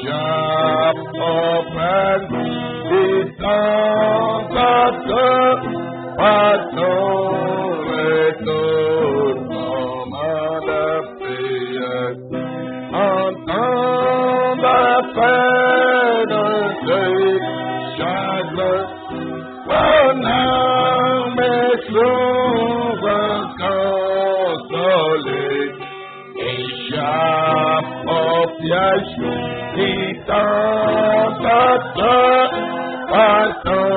échappe au peine, il t'entend à ton retour, moment de prière. Entends la peine de chagrin, ton âme est souvent consolée. Échappe au piège qui t'entend à ton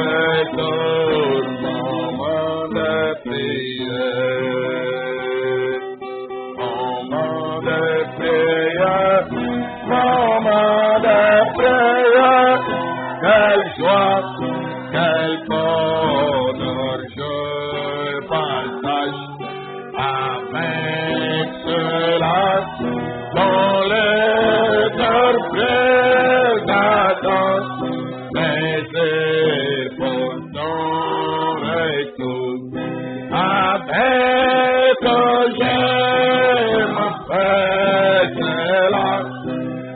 retour, moment de prière. Moment de prière, moment de prière, quelle joie, quel bonheur je partage avec ceux-là dont le cœur présente mes épaules sont retour. Avec j'aime faire là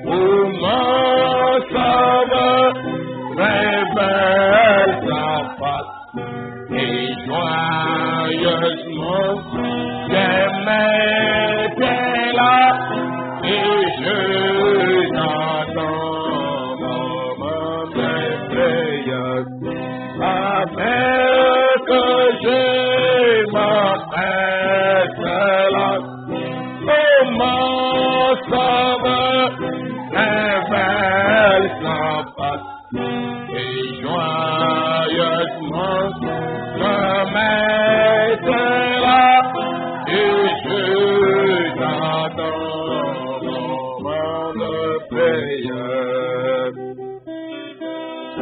où mon sauveur révèle sa face et joyeusement j'aimais là et je n'attends moment de prière avec je m'appelle là comment sauveur révèle sa face et joyeusement je m'étais là et je t'attends moment de prière,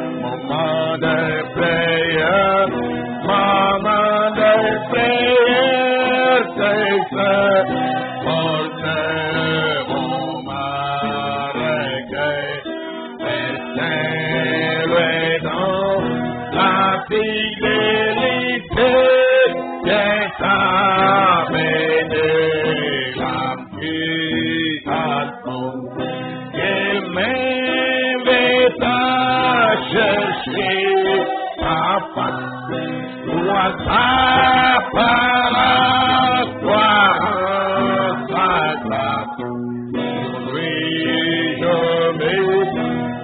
moment de prière, moment de prière, c'est ça, porter mon maréquet, verser dans la fidélité, c'est ça, béni, l'âme qui attend, qui m'invite à chercher ta face, toi ta parole, toi ta grâce, lui je m'ai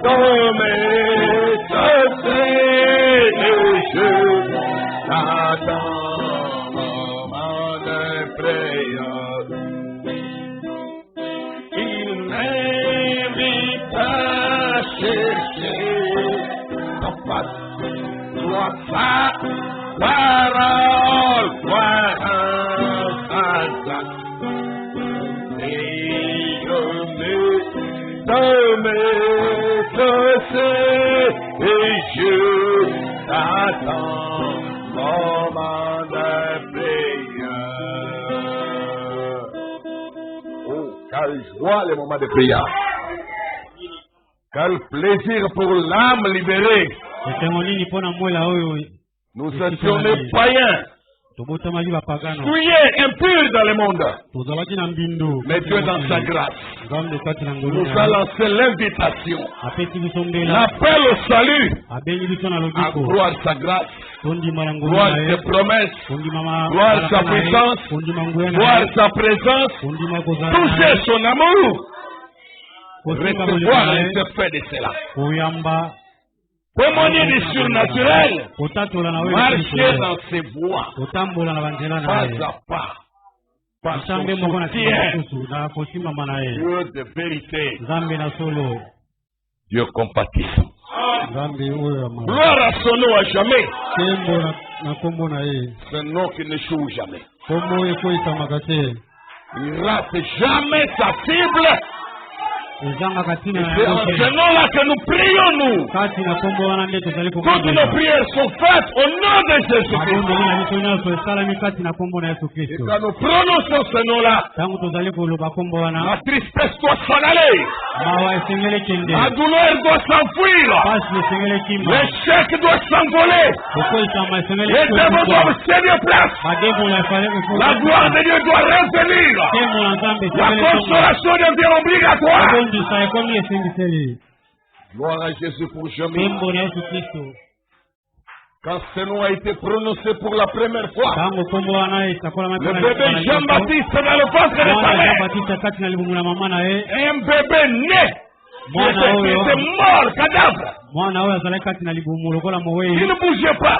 donné ce et je t'attends, moment de prière. Il m'invite à chercher ta face, toi ta parole, toi ta grâce. Et je me donne ce et je t'attends, moment de prière. Oh, quelle joie les moments de prière. Quel plaisir pour l'âme libérée. Nous étions des païens, souillés, impurs dans le monde. Mais Dieu dans sa grâce nous a lancé l'invitation, l'appel au salut, à croire sa grâce, croire ses promesses, croire sa puissance, croire sa présence, toucher son amour, recevoir les effets de cela. Témoigner du surnaturel, marcher dans ses voies, pas à pas, par son soutien, Dieu de vérité, Dieu compatissant. Gloire à son nom à jamais, ce nom qui n'échoue jamais. Il rate jamais sa cible. C'est en ce nom-là que nous prions, nous. Toutes nos prières sont faites au nom de Jésus-Christ. Et quand nous prononçons ce nom-là, la tristesse doit s'en aller. La douleur doit s'enfuir. L'échec doit s'envoler. Les démons doivent céder place. La gloire de Dieu doit revenir. La consolation devient obligatoire. Gloire à Jésus pour jamais. Quand ce nom a été prononcé pour la première fois, le bébé Jean-Baptiste dans le ventre de sa mère, un bébé né, qui était mort, cadavre. Il ne bougeait pas,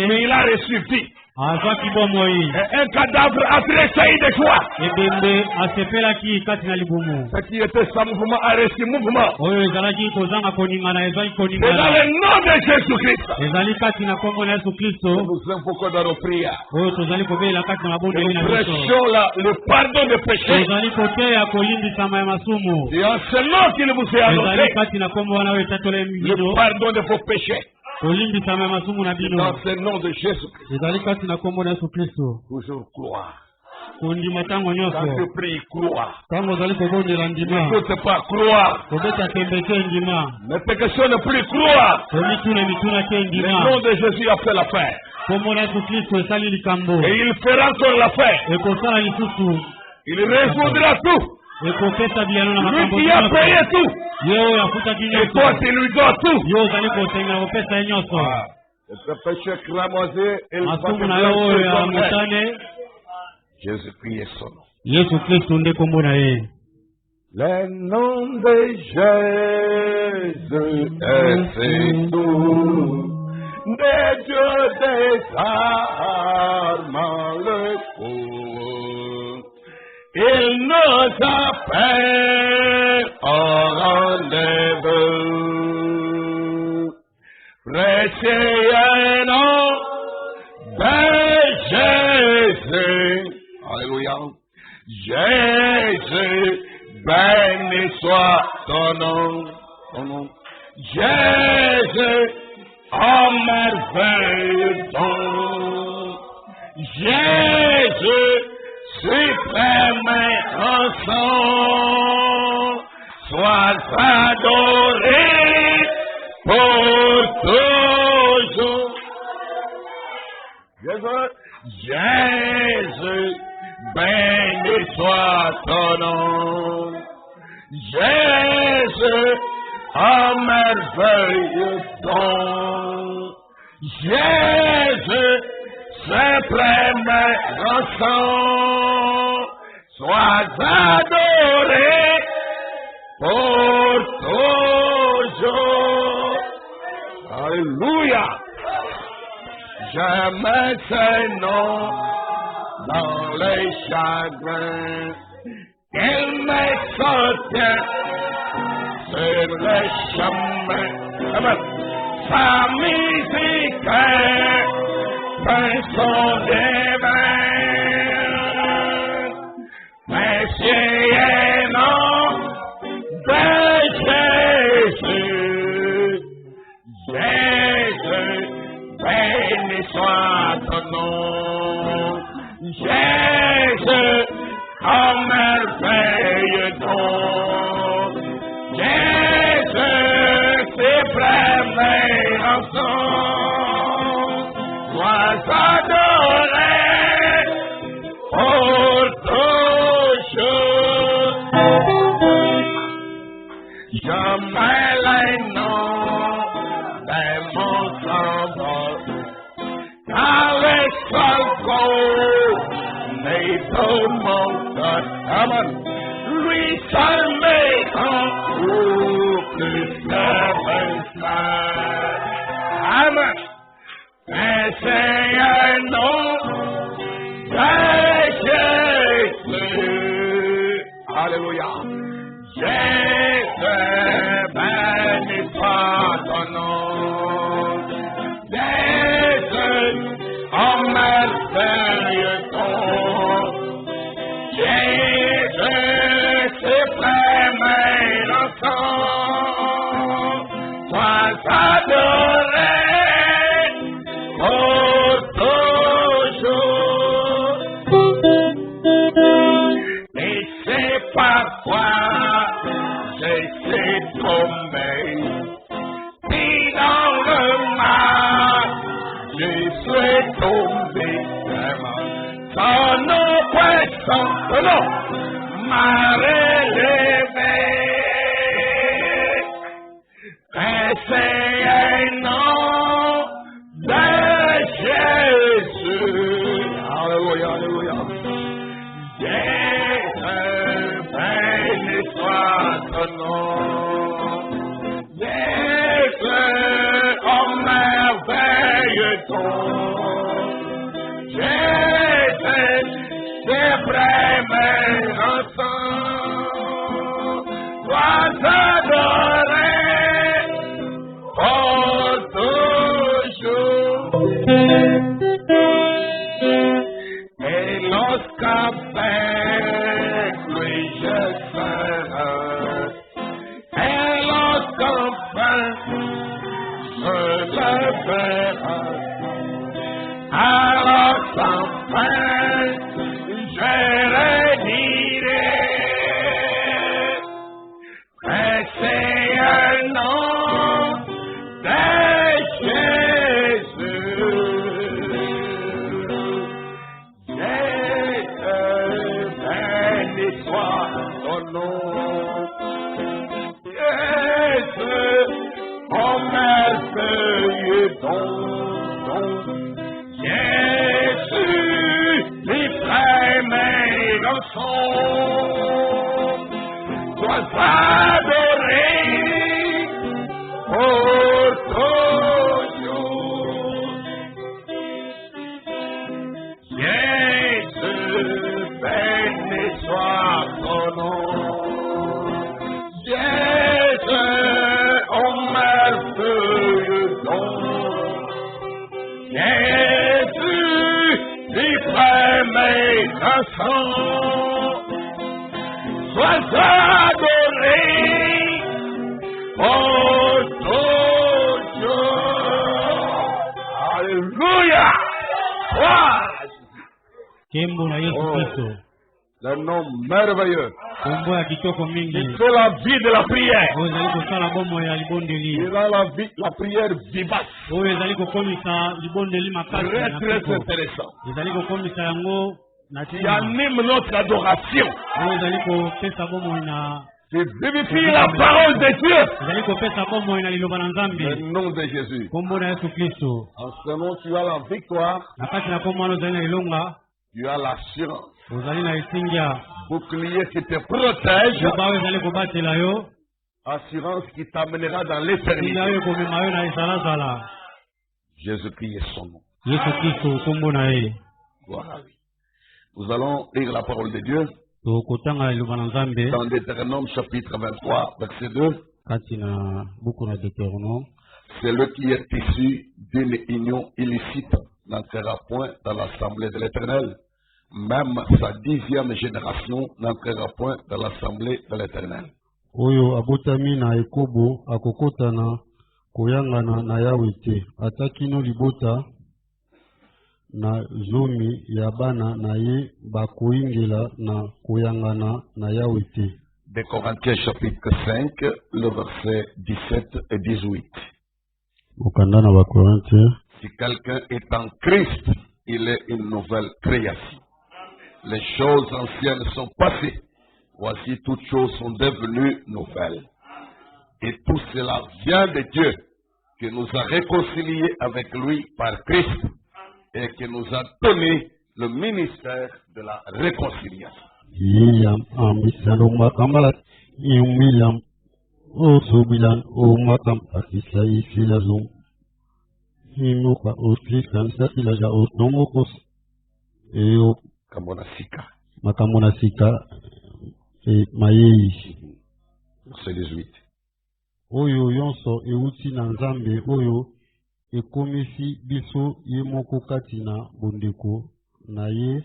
mais il a reçu vie. Un cadavre a tressailli de joie. Ce qui était sans mouvement a reçu mouvement. C'est dans le nom de Jésus-Christ. Nous invoquons dans nos prières. Nous prêchons le pardon des péchés. C'est en ce nom qu'il vous est annoncé le pardon de vos péchés. Dans ce nom de Jésus-Christ. Toujours croire. Quand tu pries, croire. N'écoute pas, croire. Ne te questionne plus, croire. Le nom de Jésus a fait l'affaire. Et il fera encore l'affaire. Il résoudra tout. Lui qui a payé tout. Et toi tu lui dois tout. Ce péché cramoisé, Jésus-Christ est son nom. Le nom de Jésus est tout. De Dieu des armes le coup. Il nous appelle au rendez-vous. Prêchez un nom de Jésus. Alléluia. Jésus, béni soit ton nom. Jésus, oh merveilleux don. Jésus, suprême rançon, sois adoré pour toujours. Jésus, béni soit ton nom. Jésus, oh merveilleux don. Jésus, suprême rançon, sois adoré pour toujours. Alléluia. J'aime ce nom dans les chagrins. Il me soutient sur le chemin. Amen. Sa musique son divin, Messie et nom de Jésus. Jésus, béni soit ton nom. Jésus, oh merveilleux don. Jésus, suprême rançon. Sois adoré pour toujours. Je mets les noms de mon symbole avec son mais tout mon cœur. Amen. Lui seul m'étend plus que Amen. Et c'est un nom de Jésus. Alléluia. Jésus, béni soit ton nom. Jésus, oh merveilleux don. Jésus, suprême innocent. Sois adoré. Parfois laissé tomber. Puis dans le mar, je suis tombé vraiment. Son oppression, non, m'a relevé. Et c'est un nom de Jésus. Alléluia, alléluia. Jésus, béni soit ton nom. Jésus, oh merveilleux ton. Jésus, c'est vraiment ensemble. Toi t'adorer pour toujours. Et lorsqu'avec lui je serai, et lorsqu'enfin je le verrai, alors enfin je redirai, et c'est un nom de Jésus. Jésus, béni soit ton nom. Jésus, oh merveilleux don. Jésus, les premiers garçons, sois adoré pour toujours. Jésus, béni soit ton nom. Jésus, oh merveilleux don. Jésus, les premiers garçons, sois adoré pour toujours. Alléluia! Kembo na Yesu Kristo. Le nom merveilleux. Kombo ya kitoko mingi. Il fait la vie de la prière. Ozali kosala bomoi ya libondeli. Il a la vie, la prière vivace. Oyo ezali kokomisa libondeli makasi. Très très intéressant. Ezali kokomisa yango na qui anime notre adoration. Oyo ezali kopesa bomoi na qui vivifie la parole de Dieu. Ezali kopesa bomoi na liloba na Nzambe. Le nom de Jésus. Kombo na Yesu Kristo. En ce nom tu as la victoire. Na kati na kombo wana ozali na ilonga. Tu as l'assurance. Ozali na esingia. Bouclier qui te protège. Oba ezali kobatela yo. Assurance qui t'amènera dans l'éternité. Yo komema yo na ezalazala. Jésus-Christ est son nom. Yesu Kristo kombo na ye. Voilà. Nous allons lire la parole de Dieu. Dans Deutéronome chapitre 23, verset 2. Celui qui est issu d'une union illicite n'entrera point dans l'assemblée de l'Éternel. Même sa 10e génération n'entrera point dans l'assemblée de l'Éternel. Oyo abotami na ekobo akokotana koyangana na Yahweh atakino libota na zomi ya bana na ye bakoingela na koyangana na Yahweh. De Corinthiens chapitre 5, le verset 17 et 18. Okanda na ba Corinthiens. Si quelqu'un est en Christ, il est une nouvelle création. Les choses anciennes sont passées. Voici toutes choses sont devenues nouvelles. Et tout cela vient de Dieu, qui nous a réconciliés avec lui par Christ et qui nous a donné le ministère de la réconciliation. Verset 18. Oyo yonso euti na Nzambe oyo ekomisi biso ye moko kati na bondeko na ye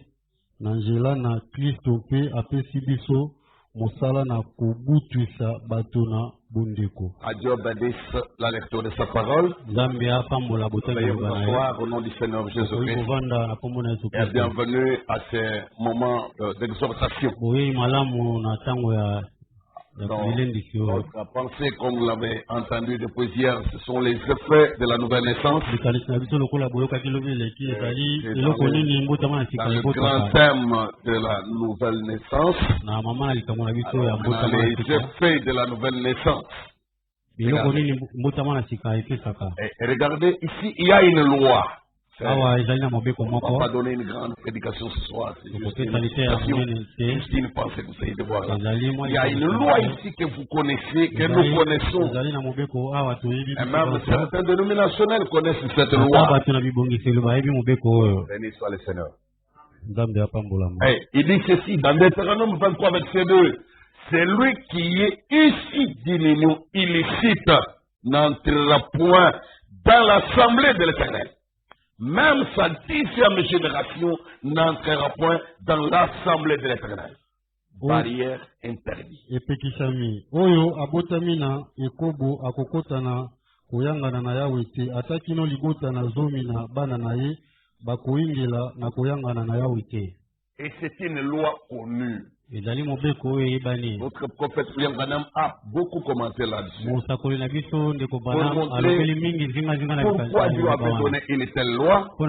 na nzela na Kristo mpe apesi biso mosala na kobutwisa bato na bondeko. À Dieu bénisse la lecture de sa parole. Nzambe apambola botanga bonsoir au nom du Seigneur Jésus-Christ. Et bienvenue à ces moments d'exhortation. Notre pensée, comme vous l'avez entendu depuis hier, ce sont les effets de la nouvelle naissance. Dans le grand thème de la nouvelle naissance, on a les effets de la nouvelle naissance. Et regardez, ici, il y a une loi. On ne va pas donner une grande prédication ce soir. C'est juste une pensée que vous essayez de voir là. Il y a une loi ici que vous connaissez, que nous connaissons. Et même certains dénominationnels connaissent cette loi. Béni soit le Seigneur. Il dit ceci dans Deutéronome 23, verset 2. Celui qui est ici d'une union illicite n'entrera point dans l'assemblée de l'Éternel. Même sa 10e génération n'entrera point dans l'assemblée de l'Éternel. Barrière interdite. Epekisami. Oyo abotamina ekobo akokotana koyangana na yawe te atakino ligotana zomina bana na ye bakoingela na koyangana na yawe te. Et c'est une loi connue. Notre prophète William Branham a beaucoup commenté là-dessus. Pour montrer pourquoi Dieu avait donné une telle loi. Il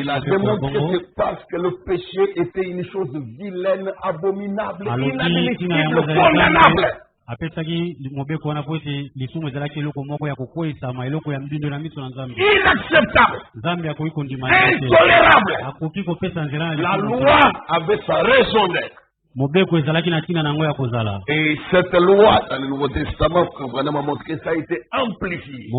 a démontré que parce que le péché était une chose vilaine, abominable, inadmissible, condamnable. Inacceptable, intolérable. La loi avait sa raison d'être. Et cette loi dans le Nouveau Testament, comme Branham a montré, ça a été amplifié.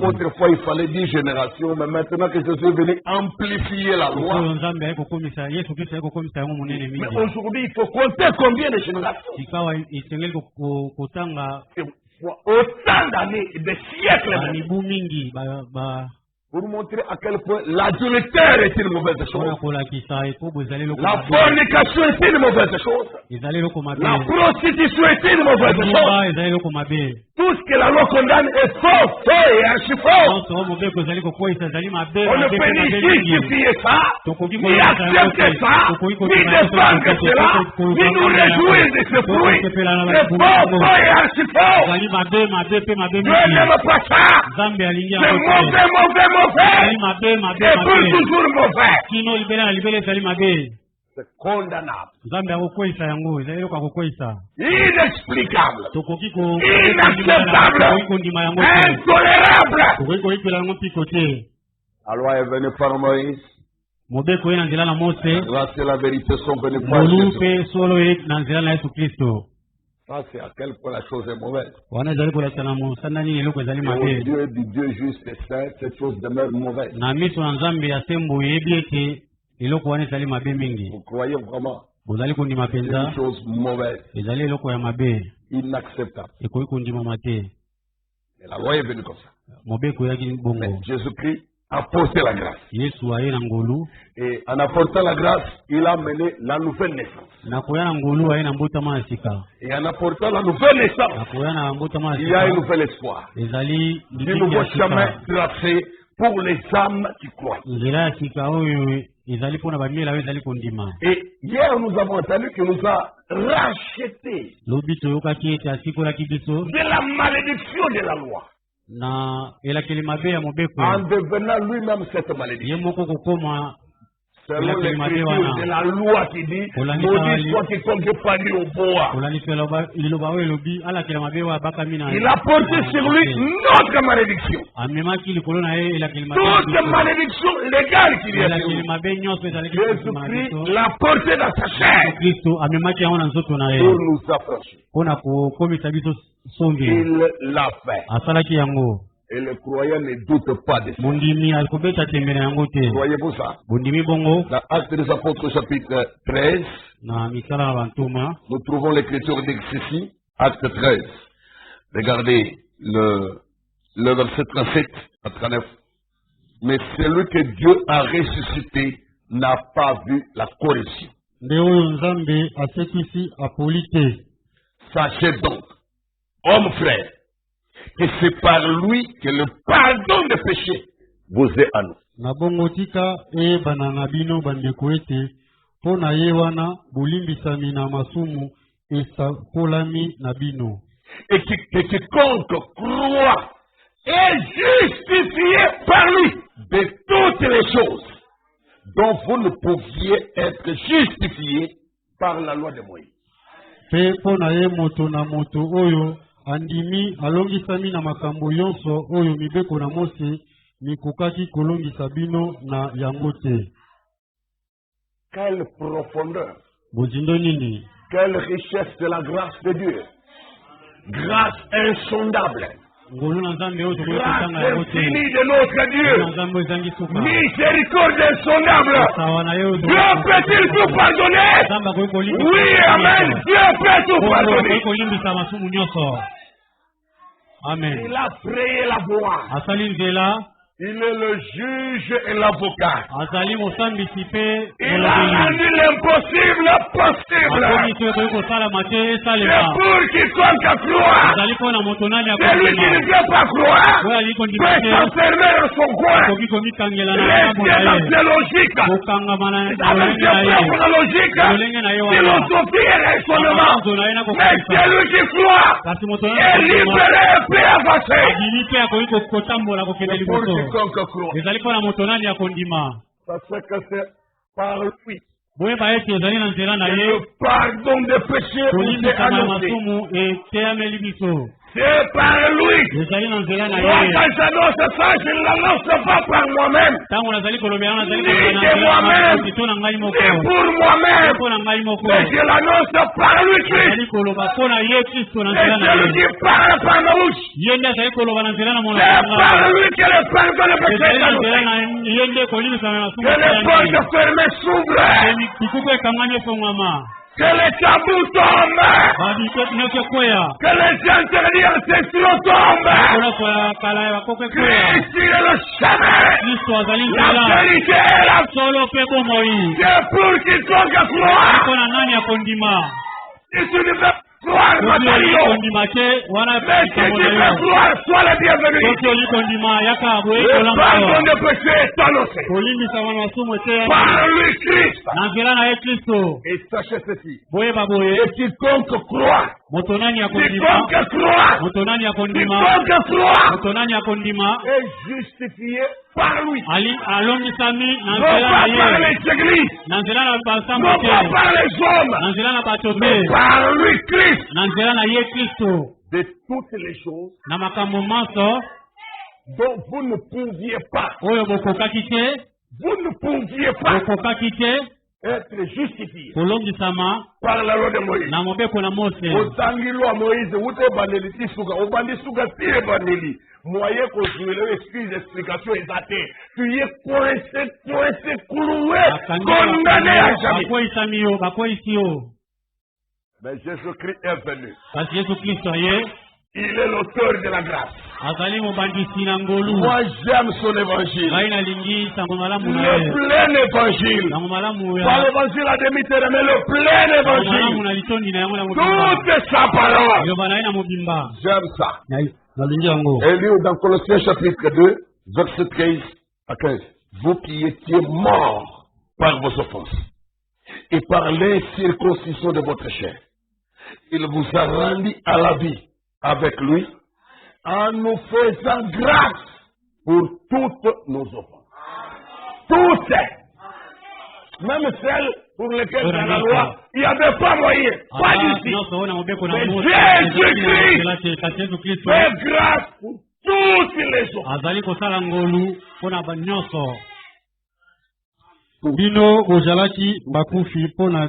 Autrefois, il fallait 10 générations, mais maintenant que Jésus est venu amplifier la loi. Mais aujourd'hui, il faut compter combien de générations? Autant d'années, de siècles. Pour montrer à quel point l'adultère est une mauvaise chose. La fornication est une mauvaise chose. La prostitution est une mauvaise chose. Tout ce que la loi condamne est faux, faux et archi faux. On ne peut ni justifier ça, ni accepter ça, ni défendre cela, ni nous réjouir de ce fruit. C'est faux, faux et archi faux. Dieu n'aime pas ça. C'est mauvais, mauvais, mauvais. C'est toujours mauvais. C'est condamnable. Inexplicable. Inacceptable. Intolérable. La loi est venue par Moïse. Grâce et la vérité sont venues par Jésus. Ça, c'est à quel point la chose est mauvaise. Au Dieu du Dieu juste et saint, cette chose demeure mauvaise. Vous croyez vraiment? C'est une chose mauvaise. Inacceptable. Et la loi est venue comme ça. Mais Jésus-Christ a porté la grâce. Et en apportant la grâce, il a mené la nouvelle naissance. Et en apportant la nouvelle naissance, il y a un nouvel espoir. Du nouveau chemin tracé pour les âmes qui croient. Et hier, nous avons entendu qu'il nous a racheté de la malédiction de la loi. En devenant lui-même cette malédiction. Selon l'écriture de la loi qui dit, maudit soit quiconque est pendu au bois. Il a porté sur lui notre malédiction. Toute malédiction légale qu'il y a sur lui. Jésus-Christ l'a porté dans sa chair. Pour nous approcher. Il l'a fait. Et le croyant ne doute pas de ça. Croyez-vous ça? Dans Actes des Apôtres chapitre 13, nous trouvons l'écriture dit ceci, Acte 13. Regardez le verset 37 à 39. Mais celui que Dieu a ressuscité n'a pas vu la corruption. Sachez donc, hommes frères, que c'est par lui que le pardon des péchés vous est à nous. Pona ye wana bolimbisami na masumu esapolami na bino. Et quiconque croit est justifié par lui de toutes les choses dont vous ne pouviez être justifié par la loi de Moïse. Pe pona ye moto na moto oyo andimi alongisami na makambo yonso oyo mibeko na Mose mikokaki kolongisa bino na yango te. Quelle profondeur, bozindo nini, quelle richesse de la grâce de Dieu. Grâce insondable. Grâce infinie de notre Dieu. Miséricorde insondable. Dieu peut-il tout pardonner? Oui, amen. Dieu peut tout pardonner. Amen. Il a créé la voie. Il est le juge et l'avocat. Il a rendu l'impossible possible. C'est pour quiconque croit. Celui qui ne veut pas croire peut s'enfermer dans son coin. Rester dans ses logiques, avec ses propres logiques, philosophie et raisonnement. Mais celui qui croit est libéré et peut avancer. Quiconque croit. Parce que c'est par lui. Le pardon des péchés vous est annoncé. C'est par lui. Moi, quand j'annonce ça, je ne l'annonce pas par moi-même. Ni de moi-même, ni pour moi-même. Mais je l'annonce par lui Christ. Et celui qui parle par ma bouche. C'est par lui que le pardon des péchés est annoncé. Que les portes fermées s'ouvrent. Que les tabous tombent. Que les interdits ancestraux tombent. Christ est le chemin. La vérité est la vie. C'est pour quiconque croit. Si tu ne veux croire, Matériau. Mais si tu veux croire, sois le bienvenu. Le pardon de péché est annoncé. Par lui Christ. Et sachez ceci. Et quiconque croit. Quiconque croit. Est justifié par lui. Non pas par les églises. Non pas par les hommes. Mais par lui Christ. De toutes les choses dont vous ne pouviez pas. Vous ne pouviez pas être justifié par la loi de Moïse. Otangi loi Moïse, ute bandeli tisuka, obandi suka tire bandeli. Moyen qu'on jouer l'excuse explication est athée. Tu y es coincé, cloué, condamné à jamais. Mais Jésus-Christ est venu. Il est l'auteur de la grâce. Moi j'aime son évangile. Le plein évangile. Pas l'évangile à demi-terre, mais le plein évangile. Toute sa parole. J'aime ça. Et lui dans Colossiens chapitre 2, verset 13 à 15. Vous qui étiez morts par vos offenses et par l'incirconcision de votre chair, il vous a rendu à la vie avec lui en nous faisant grâce pour toutes nos offenses. Toutes. Même celles pour lesquelles dans la loi, il n'y avait pas moyen. Pas d'ici. Mais Jésus-Christ fait grâce pour toutes les autres. Bino ojalaki bakufi pona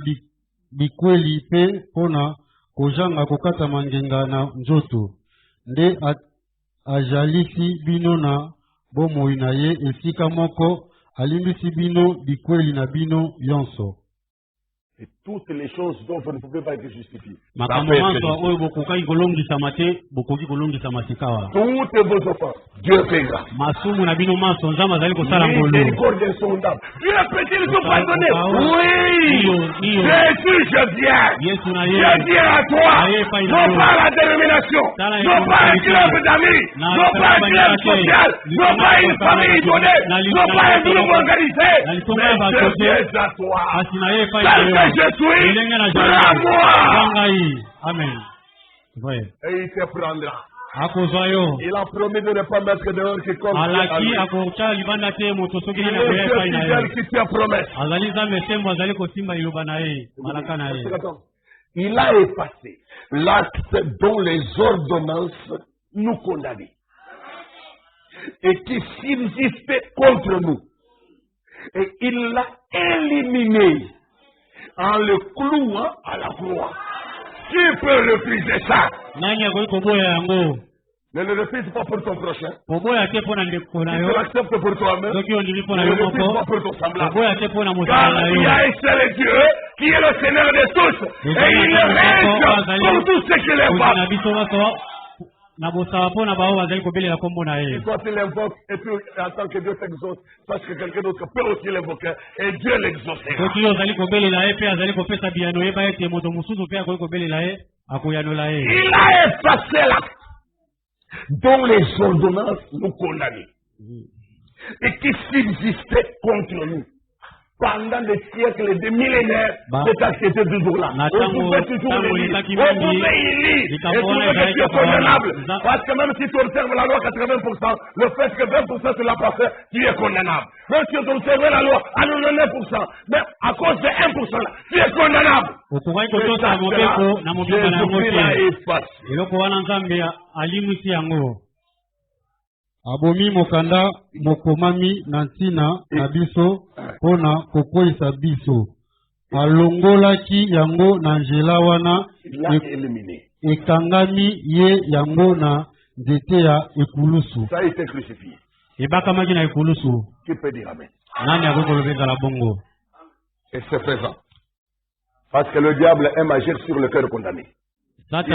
bikweli pe pona kojanga kokata mangenga na nzoto. Nde ajalisi bino na bomoi na ye esika moko alimbisi bino bikweli na bino yonso. Et toutes les choses dont vous ne pouvez pas être justifié. Toutes vos offenses. Dieu fait grâce. Miséricorde insondable. Dieu peut-il te pardonner? Oui. Jésus, je viens. Je viens à toi. Non pas à la dénomination. Non pas à un club d'amis. Non pas à un club social. Non pas à une famille donnée. Non pas à un groupe organisé. Mais je viens à toi. Tel que je suis, prends-moi. Amen. Et il te prendra. Il a promis de ne pas mettre dehors quiconque. Il est fidèle qui tient promesse. Il a effacé l'acte dont les ordonnances nous condamnaient et qui subsistait contre nous. Et il l'a éliminé en le clouant à la croix. Qui peut refuser ça? Ne le refuse pas pour ton prochain. Tu l'acceptes pour toi-même. Ne le refuse pas pour ton semblable. Car il y a un seul Dieu qui est le Seigneur de tous. Et il règne pour tous ceux qui l'invoquent. Et toi tu l'invoques, et puis en tant que Dieu t'exauce, parce que quelqu'un d'autre peut aussi l'invoquer, et Dieu l'exaucera. Il a effacé l'acte dont les ordonnances nous condamnaient et qui subsistait contre nous pendant des siècles et des millénaires de cette toujours-là. On pouvait toujours le lire, on pouvait y lire et trouver que tu es condamnable. Parce que même si tu observes la loi 80%, le fait que 20% tu l'as pas fait, tu es condamnable. Même si tu observes la loi à 99%, mais à cause de 1%, là, tu es condamnable. Abomi mokanda mokomami nantina na biso pona kokoisa biso. Alongolaki yango na njela wana ekangami ye yango na nzete ya ekulusu. Ça a été crucifié. Ebakamaki na ekulusu. Qui peut dire amen? Nani akokolobeza la bongo? Et c'est faisant. Parce que le diable aime agir sur le cœur condamné. Il fait des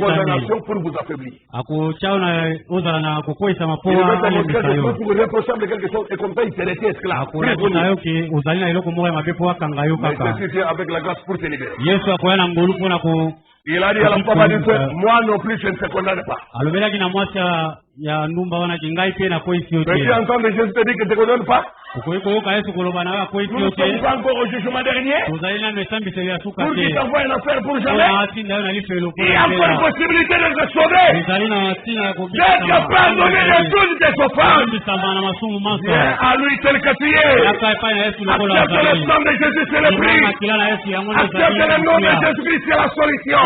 condamnations pour vous affaiblir. Il met vous reprochable de quelque chose et comme ça il s'est resté esclave. Mais c'est suffisant avec la grâce pour te libérer. Il a dit à la femme adulte, moi non plus je ne te condamne pas. Mais tu entends de Jésus te dire que tu ne te condamnes pas? Nous ne sommes pas encore au jugement dernier. Pour qu'il t'envoie une affaire pour jamais. Il y a encore une possibilité de te sauver. D'être pardonné de toutes tes offenses. Viens à lui tel que tu es. Accepte le sang de Jésus, c'est le prix. Accepte le nom de Jésus-Christ, c'est la solution.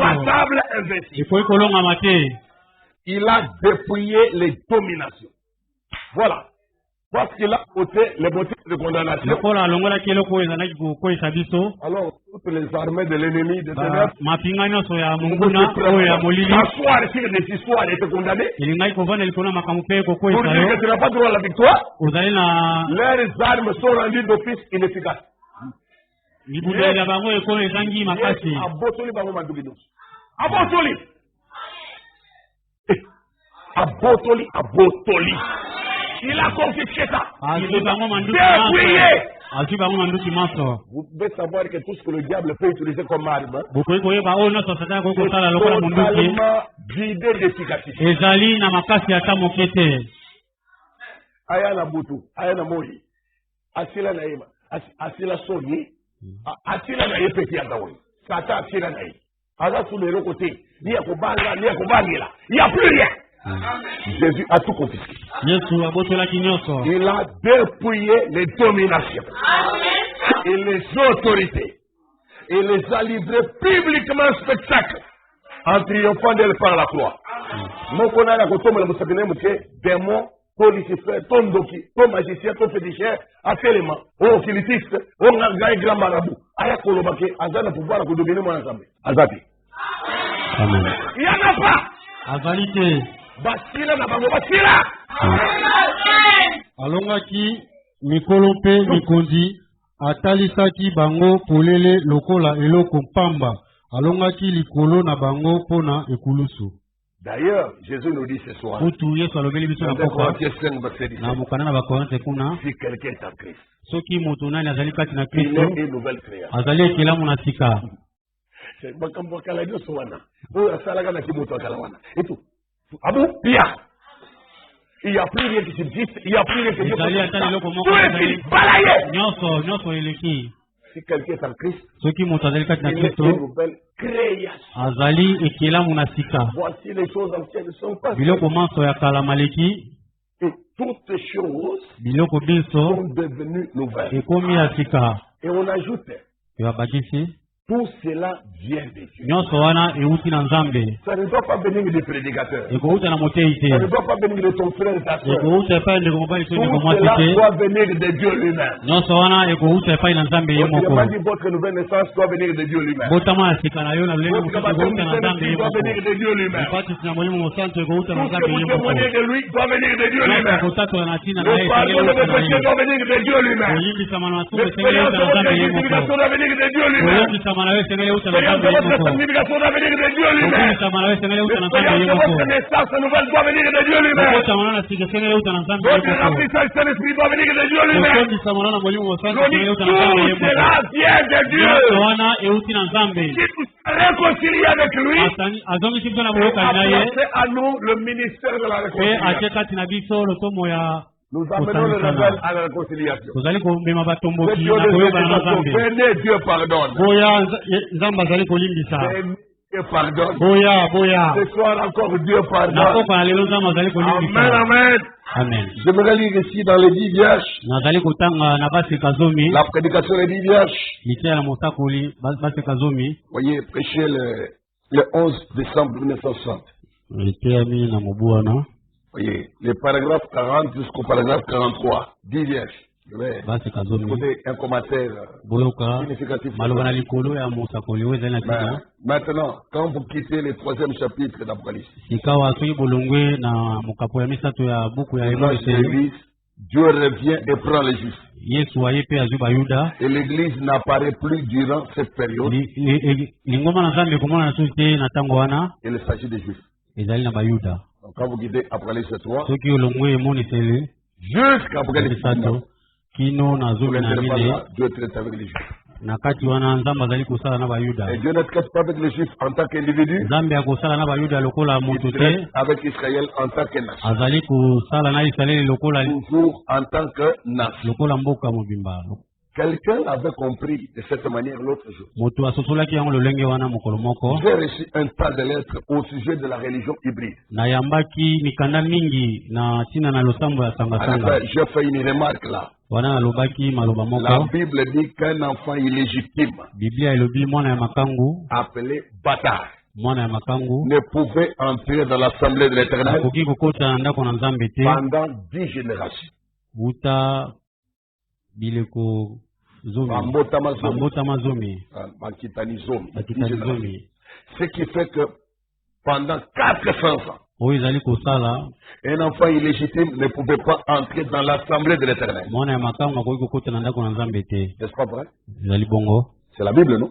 Imbattable, invincible. Il a dépouillé les dominations. Voilà. Parce qu'il a ôté les motifs de condamnation. Alors, toutes les armées de l'ennemi de Seigneur, s'asseoir sur des histoires et te condamner, pour dire que tu n'as pas droit à la victoire, leurs armes sont rendues d'office inefficaces. Abotoli. Il a confisqué ça. Dépouillé. Vous devez savoir que tout ce que le diable peut utiliser comme arme, c'est totalement vidé d'efficacité. Ayana Boutou, Ayana Mori, Asila Naïma, Asila Soni, Asila Naïe Petit Agaoui, Sata Asila Naïe. Alors sur les côtés, il n'y a plus rien. Jésus a tout confisqué. Il a dépouillé les dominations et les autorités. Il les a livrés publiquement en spectacle en triomphant d'elle par la croix. Démon, ton Lucifer, ton doki, ton magicien, ton féticheur, actuellement, au occultiste, au grand marabout, Aya Kolobake, Azana pouvoir à dominer mon ensemble. Azati. Amen. Il n'y en a pas. Azalité. Basila na bango basila. Alongaki mikolo mpe mikondi atalisaki bango polele lokola eloko pamba alongaki likolo na bango pona ekulusu. D'ailleurs, Jésus nous dit ce soir, dans Corinthiens 5, verset 17, si quelqu'un est en Christ, il est une nouvelle création. Il n'y a plus rien qui subsiste, il n'y a plus rien qui subsiste. Tout est fini, balayé. Si quelqu'un est en Christ, il est une nouvelle création. Voici les choses anciennes ne sont pas. Et toutes ces choses sont devenues nouvelles. Et on ajoute, tout cela vient de Dieu. Ça ne doit pas venir des prédicateurs. Ça ne doit pas venir de ton frère et ta soeur. Tout cela doit venir de Dieu lui-même. Donc il n'a pas dit votre nouvelle naissance doit venir de Dieu lui-même. Votre baptême doit venir de Dieu lui-même. Tout ce que vous témoignez de lui doit venir de Dieu lui-même. Le pardon de vos péchés doit venir de Dieu lui-même. L'expérience de votre justification doit venir de Dieu lui-même. L'expérience de votre sanctification doit venir de Dieu lui-même. L'expérience de votre naissance nouvelle doit venir de Dieu lui-même. Votre remplissage de l'esprit doit venir de Dieu lui-même. Tout cela vient de Dieu. Si tu seras réconcilié avec lui, apportez à nous le ministère de la réconciliation. Nous amenons le rebelle à la réconciliation. Venez, Dieu pardonne. Dieu pardonne. Ce soir encore, Dieu pardonne. Amen, amen. Amen. J'aimerais lire ici dans les 10 vierges. La prédication des 10 vierges. Voyez, prêcher le 11 décembre 1960. Voyez, les paragraphes 40 jusqu'au paragraphe 43. 10 vierges. Je vais écouter un commentaire significatif. Maintenant, quand vous quittez le 3e chapitre d'Apocalypse, Dieu revient et prend les Juifs. Et l'Église n'apparaît plus durant cette période. Il s'agit des Juifs. Donc, quand vous quittez Apocalypse 3, jusqu'à Apocalypse 9, Dieu traite avec les Juifs. Et Dieu ne traite pas avec les Juifs en tant qu'individu. Il traite avec Israël en tant que nation. Toujours en tant que nation. Quelqu'un avait compris de cette manière l'autre jour. J'ai reçu un tas de lettres au sujet de la religion hybride. J'ai fait une remarque là. La Bible dit qu'un enfant illégitime, appelé bâtard, ne pouvait entrer dans l'assemblée de l'Éternel pendant 10 générations. Ce qui fait que pendant 400 ans, un enfant illégitime ne pouvait pas entrer dans l'assemblée de l'Éternel. N'est-ce pas vrai? C'est la Bible, non?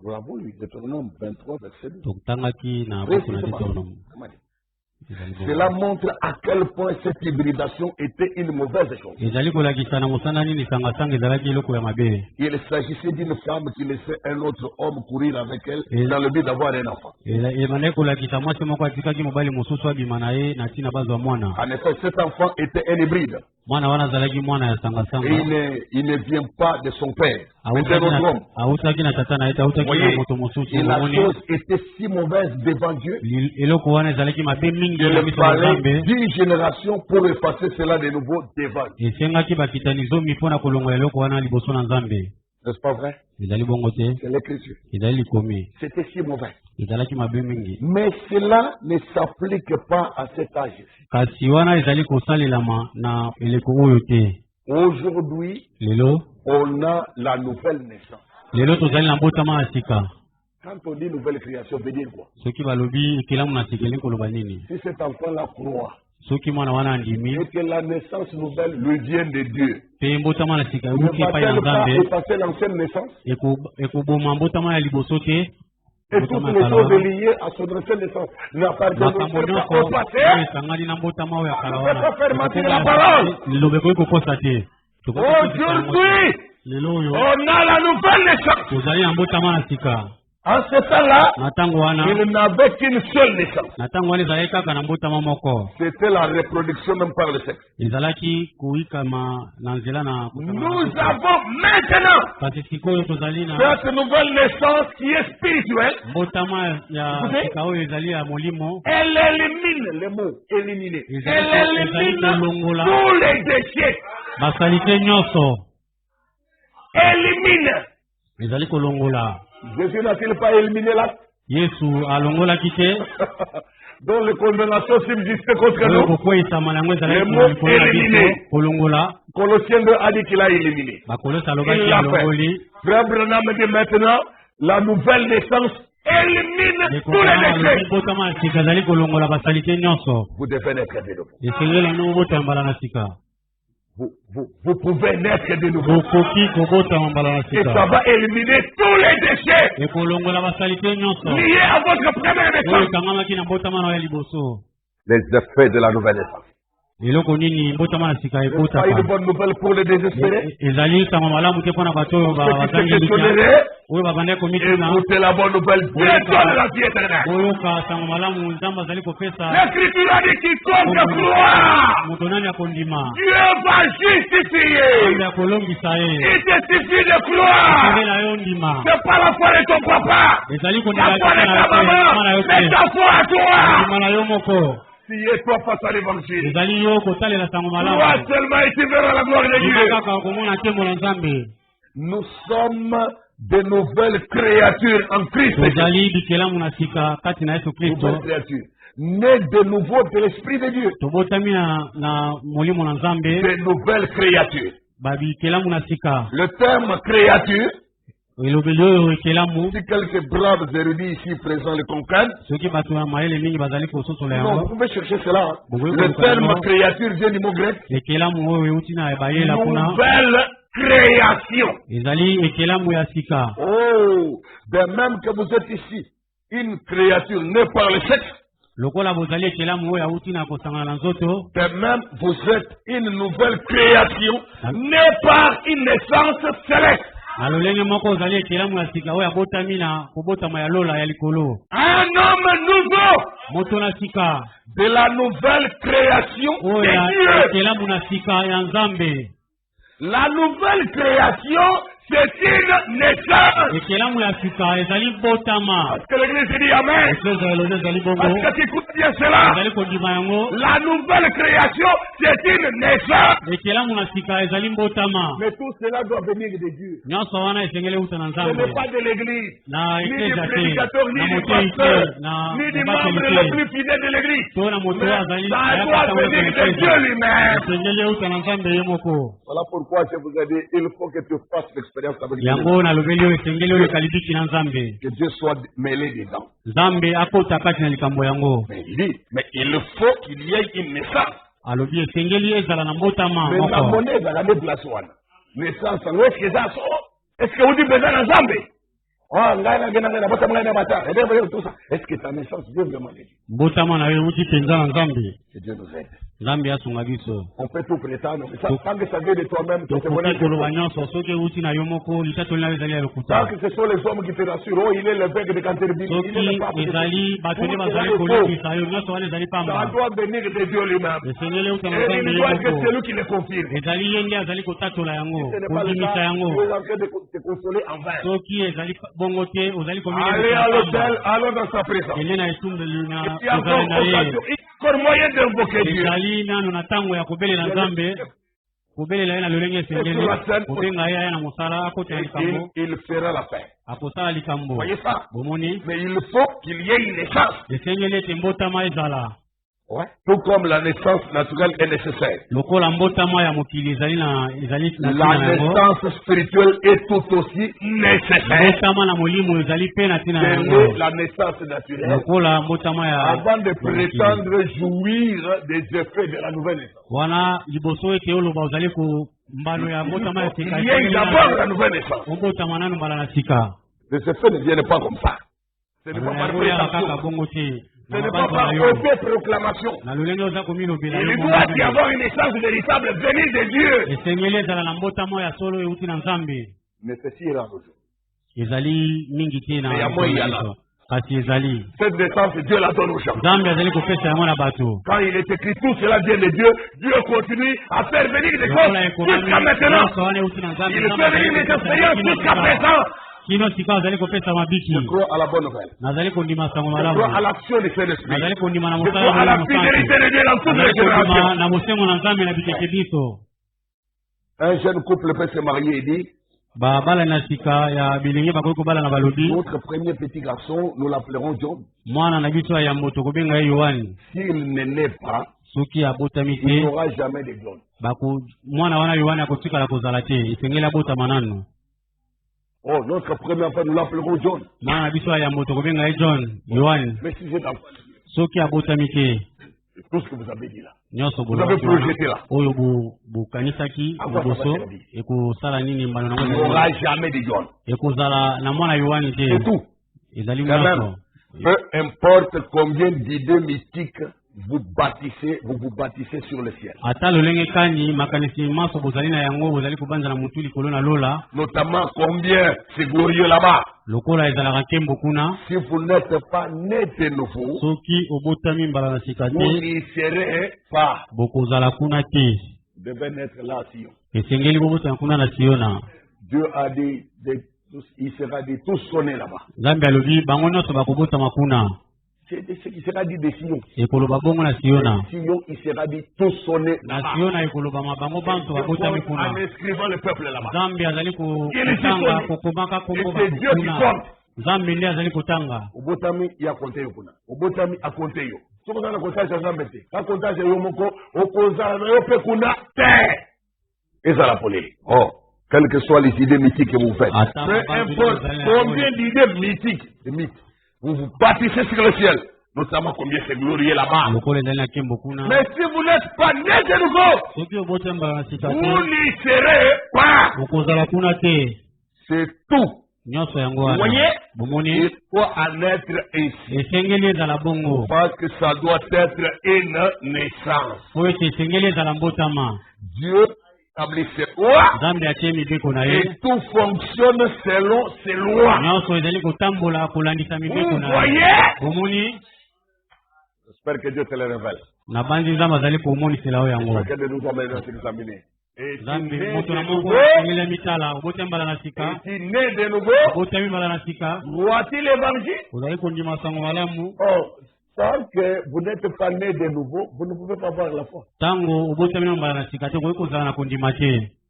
Vous l'avez lu, Deutéronome 23, verset 2. Cela montre à quel point cette hybridation était une mauvaise chose. Il s'agissait d'une femme qui laissait un autre homme courir avec elle dans le but d'avoir un enfant. En effet, cet enfant était un hybride. Et il ne vient pas de son père, mais d'un autre homme. Voyez, et la chose était si mauvaise devant Dieu. Il fallait 10 générations pour effacer cela de nouveau devant Dieu. N'est-ce pas vrai? C'est l'écriture. C'était si mauvais. Mais cela ne s'applique pas à cet âge. Aujourd'hui, on a la nouvelle naissance. Quand on dit nouvelle création, veut dire quoi? Si cet enfant-là croit et que la naissance nouvelle lui vient de Dieu, ne va-t-elle pas effacer l'ancienne naissance? Et toutes les choses liées à son ancienne naissance n'appartiennent pas au passé. On ne peut pas faire mentir la parole. Aujourd'hui, on a la nouvelle naissance. En ce temps-là, il n'avait qu'une seule naissance. C'était la reproduction même par le sexe. Nous avons maintenant cette nouvelle naissance qui est spirituelle. Elle élimine le mot éliminer. Elle élimine tous les déchets. Élimine. Jésus n'a-t-il pas éliminé l'acte? Dont les condamnations subsistaient contre nous. Le mot éliminé. Colossiens 2 a dit qu'il a éliminé. Il l'a fait. Frère Branham dit maintenant, la nouvelle naissance élimine tous les déchets. Vous devez naître de nouveau. Vous pouvez naître de nouveau. Et ça va éliminer tous les déchets liés à votre première naissance. Les effets de la nouvelle naissance. C'est pas une bonne nouvelle pour les désespérés. Écoutez la bonne nouvelle. Dieu donne la vie éternelle. L'Écriture a dit quiconque croit, Dieu va justifier. Il te suffit de croire. C'est pas la foi de ton papa, la foi de ta maman, mais ta foi à toi. Si et toi face à l'évangile, crois seulement et tu verras la gloire de Dieu. Nous sommes de nouvelles créatures en Christ. Nouvelles créatures. Nées de nouveau de l'Esprit de Dieu. De nouvelles créatures. Le terme créature, si quelques braves érudits ici présents le comprennent, non, vous pouvez chercher cela. Le terme créature vient du mot grec. Nouvelle création. Oh, de même que vous êtes ici, une créature née par le sexe. De même, vous êtes une nouvelle création née par une naissance céleste. Un homme nouveau de la nouvelle création de Dieu. La nouvelle création, c'est une naissance. Parce que l'église dit Amen. Parce que tu écoutes bien cela. La nouvelle création, c'est une naissance. Mais tout cela doit venir de Dieu. Ce n'est pas de l'église, ni du prédicateur, ni du pasteur, ni du membre le plus fidèle de l'église. Ça doit venir de Dieu lui-même. Voilà pourquoi je vous ai dit, il faut que tu fasses l'expérience avec Dieu. Que Dieu soit mêlé dedans. Mais il dit, mais il faut qu'il y ait une naissance. Mais la monnaie va la déplacer. Naissance, est-ce que vous dites besoin de Zambé? Est-ce que ta naissance vient vraiment de Dieu? Que Dieu nous aide. On peut tout prétendre, mais tant que ça vient de toi-même, tant que ce sont les hommes qui te rassurent, oh, il est l'évêque de Canterbury, il est le pape, ça doit venir de Dieu lui-même. Et il doit être celui qui le confirme. Si ce n'est pas le cas, tu es en train de te consoler en vain. Allez à l'hôtel, allons dans sa présence. Il y a encore moyen d'invoquer Dieu. Il fera la paix. Voyez ça? Mais il faut qu'il y ait une naissance. Ouais. Tout comme la naissance naturelle est nécessaire. La naissance spirituelle est tout aussi nécessaire. C'est la naissance naturelle avant de prétendre jouir des effets de la nouvelle naissance. Il y a d'abord la nouvelle naissance. Les effets ne viennent pas comme ça. Ce n'est pas par prétention. Ce n'est pas par auto-proclamation. Il doit y avoir une essence véritable venue de Dieu. Mais ceci est rare aujourd'hui. Mais il y a moins, il y a là. Cette descente, Dieu la donne aux gens. Quand il est écrit tout cela vient de Dieu, Dieu continue à faire venir des choses jusqu'à maintenant. Il fait venir des expériences jusqu'à présent. Je crois à la bonne nouvelle. Je crois à l'action du Saint-Esprit. Je crois à la fidélité de Dieu dans toutes les générations. Un jeune couple peut se marier et dit notre premier petit garçon, nous l'appellerons John. S'il ne naît pas, il n'aura jamais de John. Oh, notre premier enfant, nous l'appellerons John. Mais si c'est un tout ce que vous avez dit là. Vous avez projeté là. Il n'aura jamais de John. C'est tout. Peu importe combien d'idées mystiques vous bâtissez sur le ciel. Notamment combien c'est glorieux là-bas. Si vous n'êtes pas né de nouveau, vous n'y serez pas. Vous devez naître là à Sion. Dieu a dit, il sera dit tous sonnés là-bas. C'est ce qui sera dit de Sion. Sion, il sera dit tous sonnés là-bas. En inscrivant le peuple là-bas. Il est c'est Dieu qui compte. Obotami ya compté yo kuna. Obotami a compté yo. Soko na comptage ya Zambete. Ka comptage yo moko okoza na yo pe kuna te. Eza la polé. Oh, quelles que soient les idées mythiques que vous faites. Peu importe combien d'idées mythiques, des mythes, vous vous bâtissez sur le ciel. Notamment combien c'est glorieux là-bas. Mais si vous n'êtes pas né de nouveau, vous n'y serez pas. C'est tout. Vous voyez, il faut en être ainsi. Parce que ça doit être une naissance. Dieu établit ses lois et tout fonctionne selon ses lois. Vous voyez? J'espère que Dieu te le révèle. J'espère que Dieu nous amène à s'examiner. Et si né de nouveau, vois-t-il l'évangile? Oh, tant que vous n'êtes pas né de nouveau, vous ne pouvez pas voir la foi.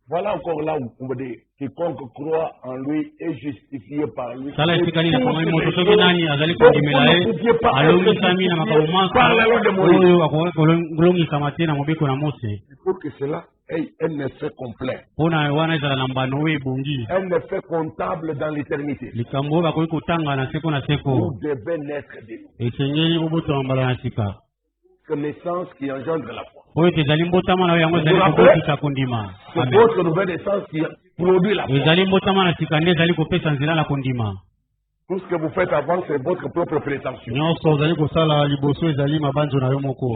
Voilà encore là où on dit quiconque croit en lui est justifié par lui. Par la loi de Moïse. Il faut que cela ait un effet complet. Un effet comptable dans l'éternité. Vous devez naître de nouveau. Naissance qui engendre la foi. C'est votre nouvelle naissance qui produit la foi. Tout ce que vous faites avant, c'est votre propre prétention. Je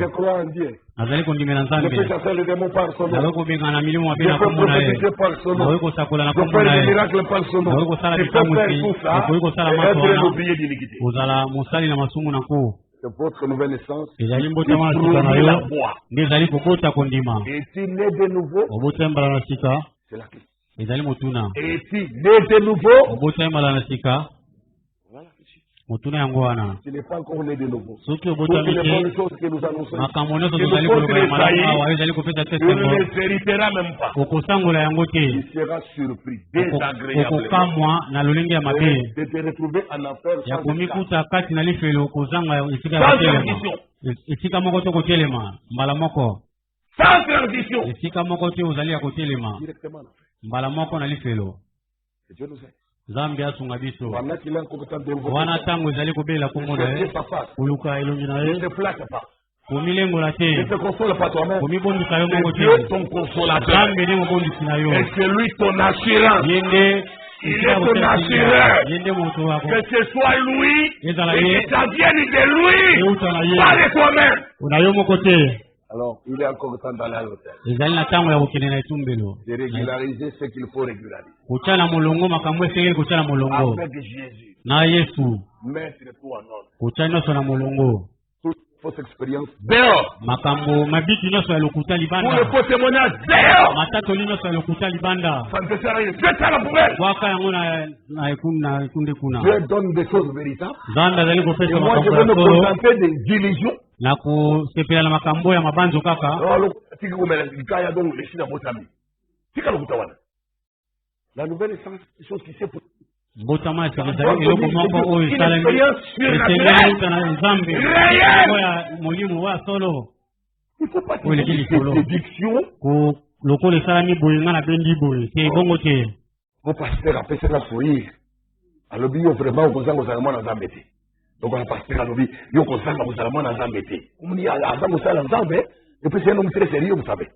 crois en Dieu. Je peux chasser les démons par son nom. Je peux prophétiser par son nom. Je peux faire des miracles par son nom. Je peux faire tout ça et être l'oublié d'iniquité. C'est votre nouvelle naissance qui produit la foi. Est-il né de nouveau? C'est la question. Est-il né de nouveau? Voilà la question. Tu n'es pas encore né de nouveau. Toutes les bonnes choses que nous annonçons, que nous portons les saillies, il ne les héritera même pas. Il sera surpris, désagréablement, de te retrouver en enfer sans transition. Directement. Que Dieu nous aide. Zambia sungabiso wana tango ezali kobela komona oluka elongi na ye komilengo la te komibondisa yo moko te Zambe nde mobondisi na yo yenge Il est ton assureur. Que ce soit lui et que ça vienne de lui. Pas de toi-même. Alors, il est encore temps d'aller à l'hôtel. De régulariser ce qu'il faut régulariser. Avec Jésus. Mettre tout en ordre. Toute fausse expérience, dehors. Pour le faux témoignage, dehors. Ça ne te sert à rien. Jette ça à la poubelle. Dieu donne des choses véritables. Et moi, je vais me contenter des illusions. La nouvelle essence, c'est chose qui s'est pour. Mon pasteur a fait ça pour rire. Alors, il y a vraiment un conseil aux Allemands dans l'embêté. Donc, le pasteur a dit, il y a un conseil aux Allemands dans l'embêté. On dit, il y a un conseil dans l'embêté. Et puis, c'est un homme très sérieux, vous savez.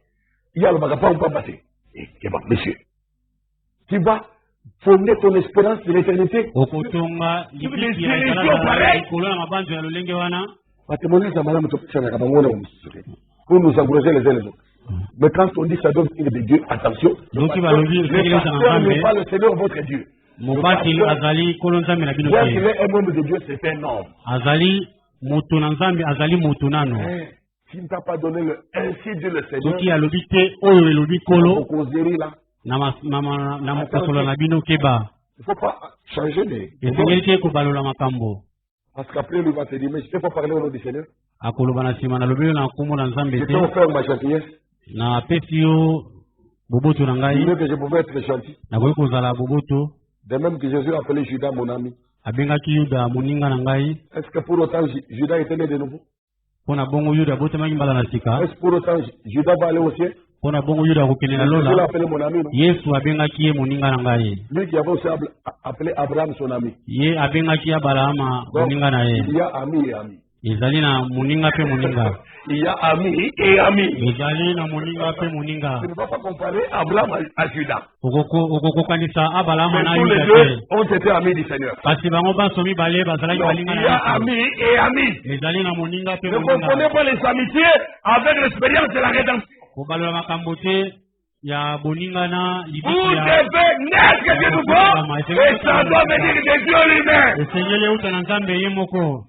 Il y a le bagapá, on peut passer. Et bon, monsieur, tu vas fonder ton espérance de l'éternité. Pour nous encourager les uns les autres. Mais quand on dit ça doit venir de Dieu, attention. Le pasteur n'est pas le Seigneur votre Dieu. Voir qu'il est un homme de Dieu, c'est un homme. S'il ne t'a pas donné le ainsi Dieu le Seigneur, il ne faut pas changer de. Parce qu'après, lui va te dire, mais je ne peux pas parler au nom du Seigneur. Je peux faire ma gentillesse. Mieux que je pouvais être gentil. De même que Jésus a appelé Judas mon ami. Est-ce que pour autant Judas était né de nouveau? Est-ce que pour autant Judas va aller au ciel? Jésus l'a appelé mon ami. Lui qui avait aussi appelé Abraham son ami. Donc, il y a ami et ami. Il y a ami et ami. Tu ne vas pas comparer Abraham à Judas. Mais tous les deux ont été amis du Seigneur. Donc il y a ami et ami. Ne confondez pas les amitiés avec l'expérience de la rédemption. Vous devez naître de nouveau et ça doit venir de Dieu lui-même.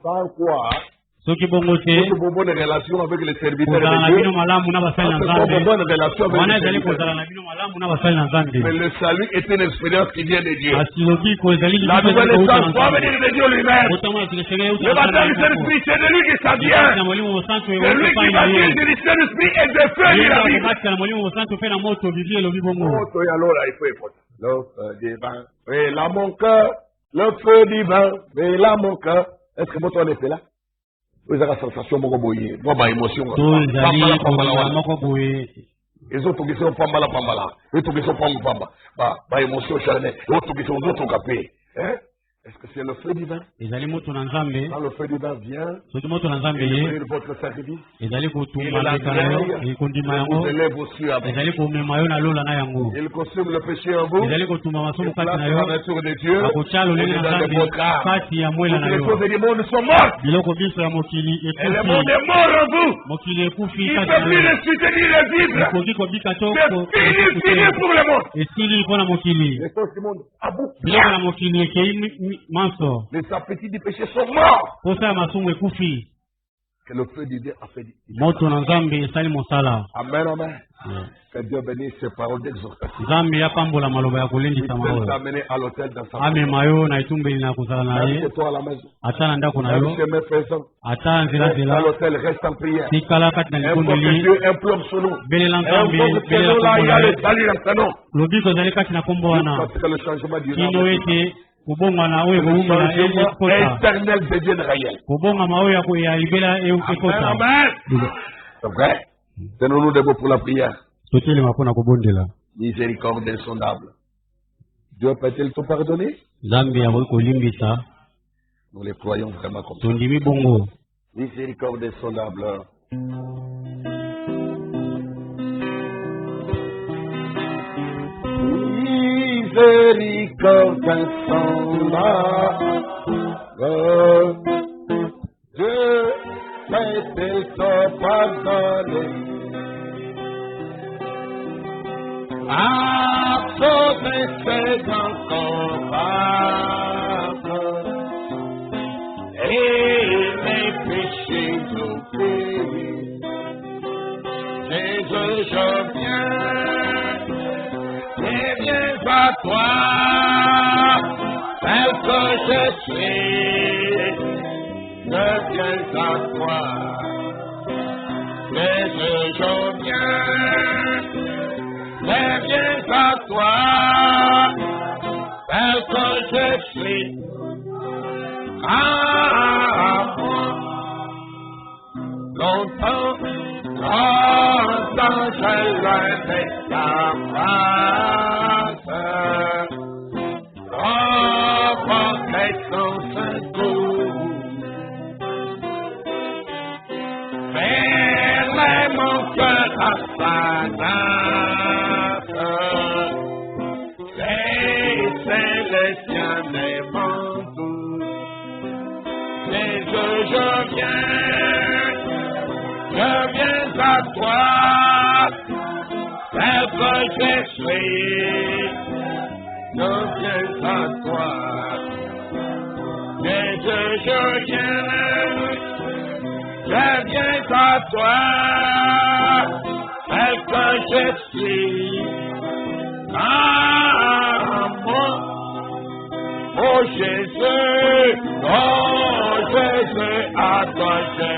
Sans quoi? Ceux qui ont une bonne relation avec les serviteurs de Dieu, une bonne relation avec les serviteurs. Mais le salut est une expérience qui vient de Dieu. La nouvelle essence doit venir de Dieu lui-même. Le baptême du Saint-Esprit, c'est de lui que ça vient. C'est lui qui va dire du Saint-Esprit et de feu de la vie. Le feu divin, et là mon cœur, le feu divin, et là mon cœur. Est-ce que votre on est là? Vous avez la sensation de boyer, moi émotion. Ils ont tout qui sont pambala pambala, ils tout qui sont pambala, bah émotion charnelle, ils tout qui sont d'autres capés. Est-ce que c'est le feu divin? Quand le feu divin vient, il brûle votre sacrifice. Il vous élève au ciel. Il consume le péché en vous. Il place la nature de Dieu. Il est dans votre âme. Toutes les choses du monde sont mortes. Et le monde est mort en vous. Il ne peut plus ressusciter ni revivre. C'est fini pour le monde. Les choses du monde à bout. Les appétits du péché sont morts. Que le feu de Dieu a fait. Amen, amen. Que Dieu bénisse ces paroles d'exhortation. Il peut t'amener à l'hôtel dans sa maison. Même toi à la maison. Même chez mes faisans. Reste à l'hôtel, reste en prière. Invoque que Dieu implore sur nous. Invoque que nous là, il y a le salut dans ce nom. Parce que le changement du nom. Éternel de Dieu réel. Amen. Ok. Tenons-nous debout pour la prière. Miséricorde insondable. Dieu peut-il te pardonner? Nous les croyons vraiment comme ça. Miséricorde insondable. miséricorde insondable. Dieu fait tes torts pardonnés. Absorbé ses encore pardonnés. Et mes péchés oubliés. Jésus, je viens à toi, tel que je suis, je viens à toi. Jésus, je viens à toi, tel que je suis. Longtemps je rêvais ta face, rencontrer ton secours, fermer mon cœur à sa grâce, laisser les siens devant tout. Jésus, je viens à toi, tel que je suis, je viens à toi. Jésus, je viens à toi, tel que je suis. Amour, oh Jésus, à toi je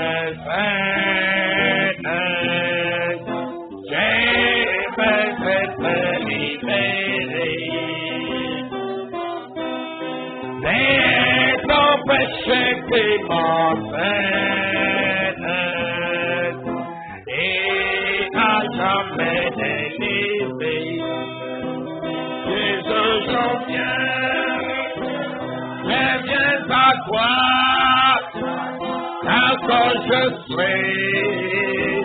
péché qui m'enferme et à jamais délivré. Jésus, je viens à toi, tel que je suis,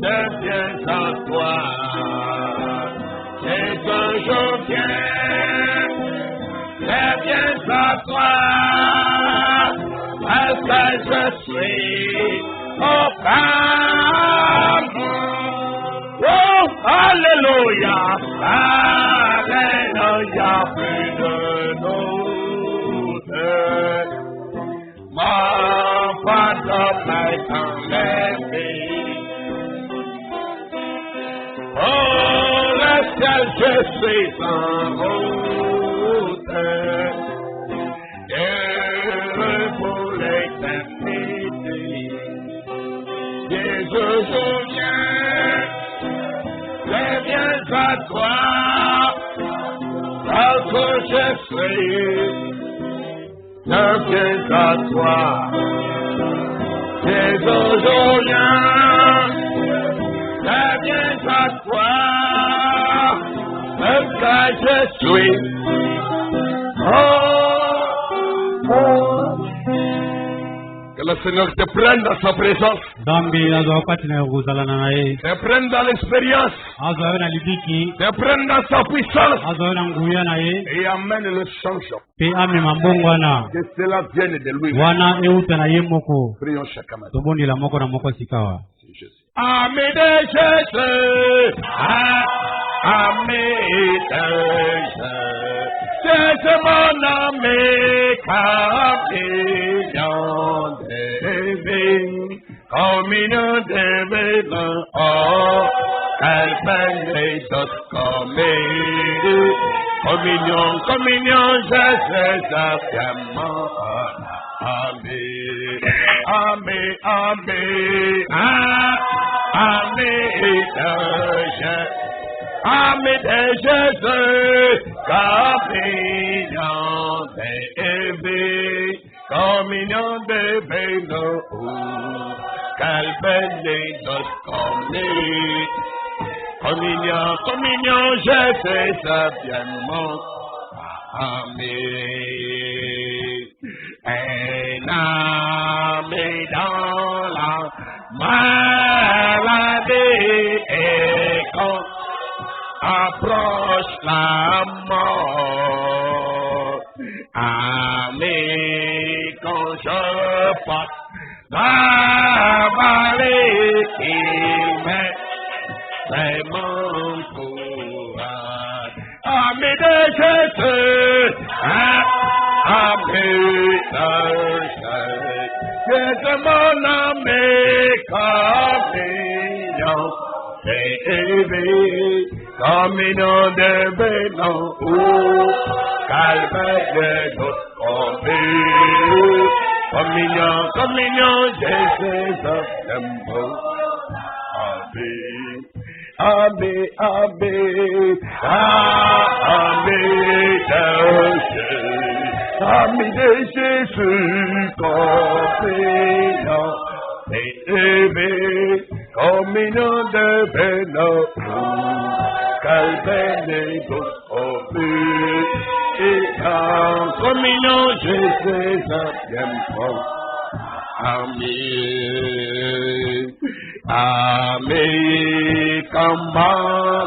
je viens à toi. Jésus, je viens à toi. Tel que je suis, oh amour, oh alléluia, alléluia, plus de doute, mon pardon m'est enlevé. Oh le ciel, je suis en route. Jésus, je viens à toi, tel que je suis, je viens à toi. Jésus, je viens à toi, tel que je suis. Que le Seigneur te prenne dans sa présence. Te prenne dans l'expérience. Te prenne dans sa puissance. Et amène le changement. Que cela vienne de lui. Prions chacun maintenant. Ami de Jésus. Ami de Jésus. C'est mon ami, communion de vivant, oh, elle fait les autres communion, je sais simplement, amen, Amen de Jésus, communion de béno, quelle belle dos communion, je fais ça bien mon amen. Un âme dans la maladie et quand approche la mort. Amen. Quand je passe la vallée, il met c'est mon courage. Amen de Jésus. Amen de Jésus. C'est mon ami, communion, c'est élevé, communion de bénin, calme de notre vie, communion, Jésus, amen, amen, amen, amen de Jésus, compagnon, et élevé, communion de bénin, calme tous au but, et en communion, Jésus, amen, amen, amen, comme ma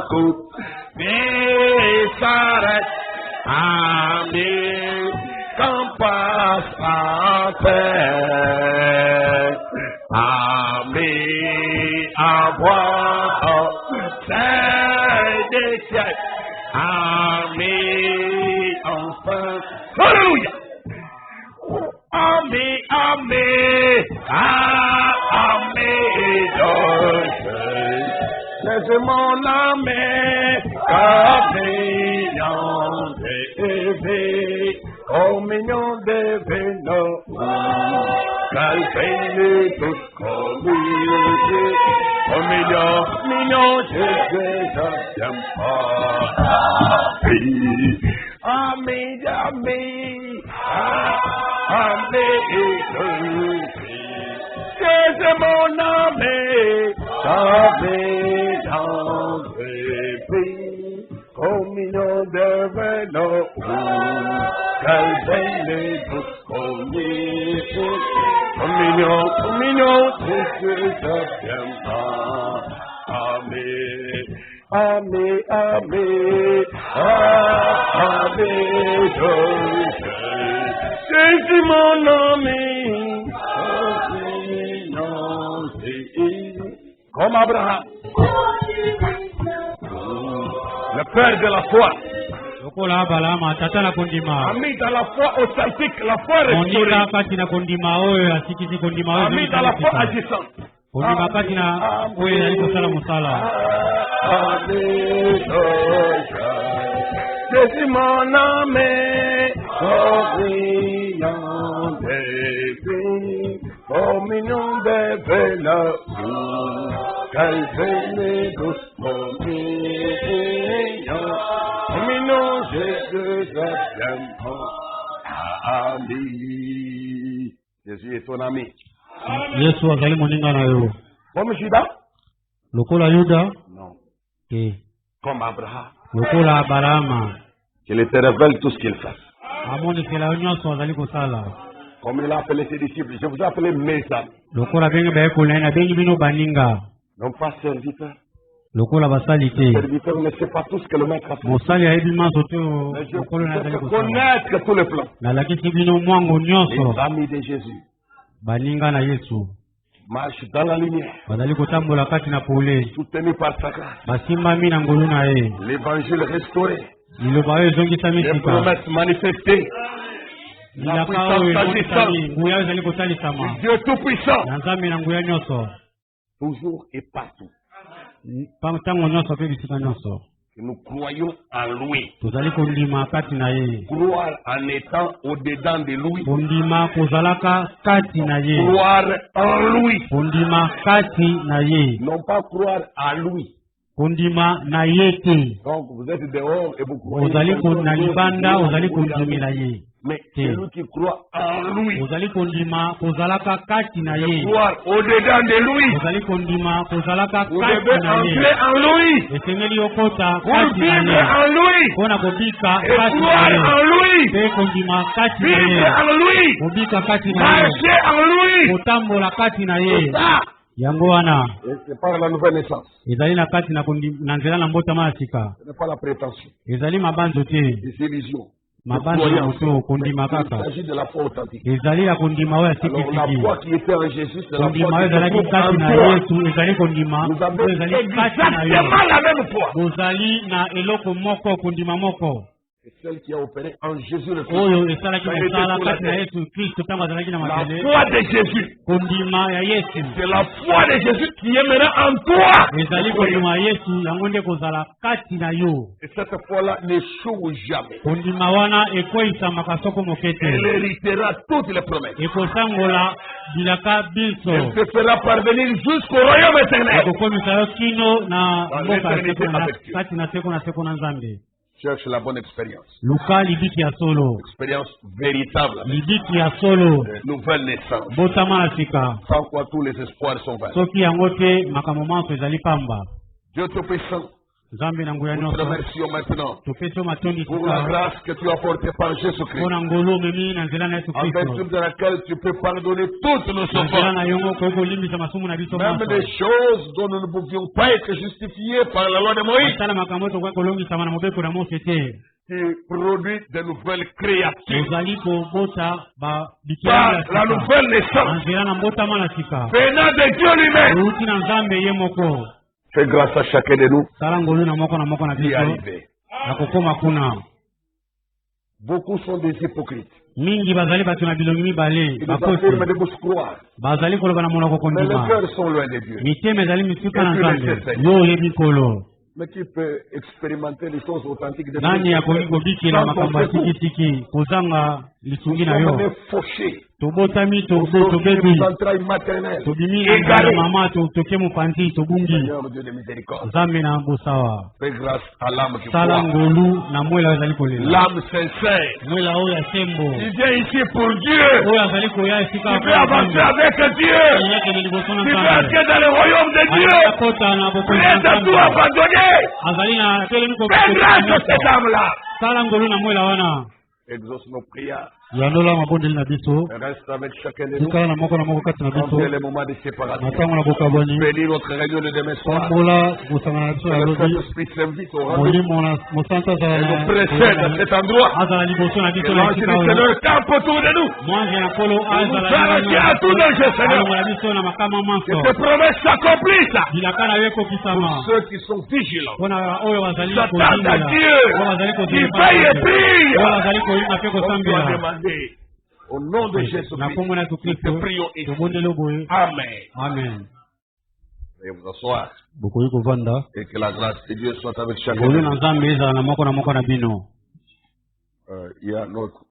coupe, mais s'arrête, amen. Qu'on passe en paix, amen, avoir c'est des siècles, amen, enfin, alléluia, amen, amen, amen, c'est mon amen, communion d'éveil. Communion de bénin, calvaire tous communion, communion, Jésus, j'aime pas. Amen, amen, amen, c'est mon amen, communion de bénin, communion de bénin. Calvaire tous communion, Jésus, j'aime pas. Amen, amen, amen, amen, Jésus, mon ami, comme Abraham, le père de la foi. Ami dans la foi authentique, la foi restaurée. Ami dans la foi agissante. Jésus mon ami, communion de bénin, calvaire douce communion, Jésus ami. Jésus est ton ami. Yesu azali moninga na yo. Comme Judas? Lokola Yuda? Non. Comme Abraham. Lokola Abraham. Qu'il te révèle tout ce qu'il fait. Amoni kela nyonso azali kosala. Comme il a appelé ses disciples, je vous ai appelé mes amis. Lokola bengi ba ekolena bengi bino baninga. Non pas serviteur. Lokola basali te. Le serviteur ne sait pas tout ce que le maître a fait. Mosali ayebi manso te lokolo na zali connaître tous les plans. Na lakisi bino mwango nyonso. Les amis de Jésus. Baninga na Yesu. Marche dans la lumière. Bazali kotambola kati na pole. Soutenu par sa grâce. Basimbami na ngolu na ye. L'évangile restauré. Liloba oyo ezongisa misika. Les promesses manifestées. La puissance agissante. Nguya ezali kosalisama. Dieu tout puissant. Na nzambe na nguya nyonso. Toujours et partout. Ntango nyonso pe bisika nyonso. Que nous croyons en lui. Tozali kondima kati na ye. Croire en étant au-dedans de lui. Kondima kozalaka kati na ye. Croire en lui. Kondima kati na ye. Non pas croire à lui. Kondima na ye te. Donc vous êtes dehors et vous croyez. Ozali kondima libanda, ozali kondimela ye. Mais celui qui croit en lui. Ozali kondima kozalaka kati na ye. Croire au-dedans de lui. Ozali kondima kozalaka kati na ye. Vous devez entrer en lui. Esengeli okota Pour kati na vivre ye. en lui. Pona kobika Et kati na croire ye. en lui. Pe kondima kati na Vivre ye. en lui. Kobika kati na ye. Marcher en lui. Kotambola kati na ye. C'est ça. Yango wana. C'est par la nouvelle naissance. Ezali na kati na nzela na mbotama ya sika. Ce n'est pas la prétention. Ezali mabanzo te. Des illusions. s'agit de la foi authentique. Alors la foi qui était en Jésus, c'est la foi qui se trouve en toi. Vous avez exactement la même foi. C'est celle qui a opéré en Jésus le Christ. La foi de Jésus. C'est la foi de Jésus qui émera en toi. Et cette foi-là n'échoue jamais. Elle héritera toutes les promesses. Elle te fera parvenir jusqu'au royaume éternel. Cherche la bonne expérience. Expérience véritable. Nouvelle naissance. Sans quoi tous les espoirs sont vains. Dieu te puissant. Nous te remercions maintenant pour la grâce que tu as apportée par Jésus-Christ, en vertu de laquelle tu peux pardonner toutes nos offenses, même des choses dont nous ne pouvions pas être justifiés par la loi de Moïse. Tu produis de nouvelles créatures par la nouvelle naissance venant de Dieu lui-même. Fais grâce à chacun de nous d'y arriver. Beaucoup sont des hypocrites. Ils affirment de vous croire. Mais les cœurs sont loin de Dieu. Mais qui peut expérimenter les choses authentiques de Dieu? Nous sommes fauchés. Tobotami tobebi tobimi mama toke mupanzi tobungi zambe na bosawa fais grâce à l'âme qui croit na mwela azali kolela l'âme sincère mwela oya sembo il vient ici pour Dieu oya azali koya esika il veut avancer avec Dieu il veut entrer dans le royaume de Dieu prêt à tout abandonner fais grâce à cette âme-là exauce nos prières. Reste avec chacun de nous. Envoie les moments de séparation. Bénis notre réunion de demain soir. Le Saint-Esprit s'invite au rendez-vous. Et nous précède à cet endroit. Que l'ange du Seigneur campe autour de nous. Nous arrêtons à tout danger, Seigneur. Que tes promesses s'accomplissent. Pour ceux qui sont vigilants. S'attendent à Dieu. Qui veillent et prient. On doit demander au nom de Jésus-Christ. Nous te prions ici. Amen. Amen. Veuillez vous asseoir. Et que la grâce de Dieu soit avec chacun. Il y a notre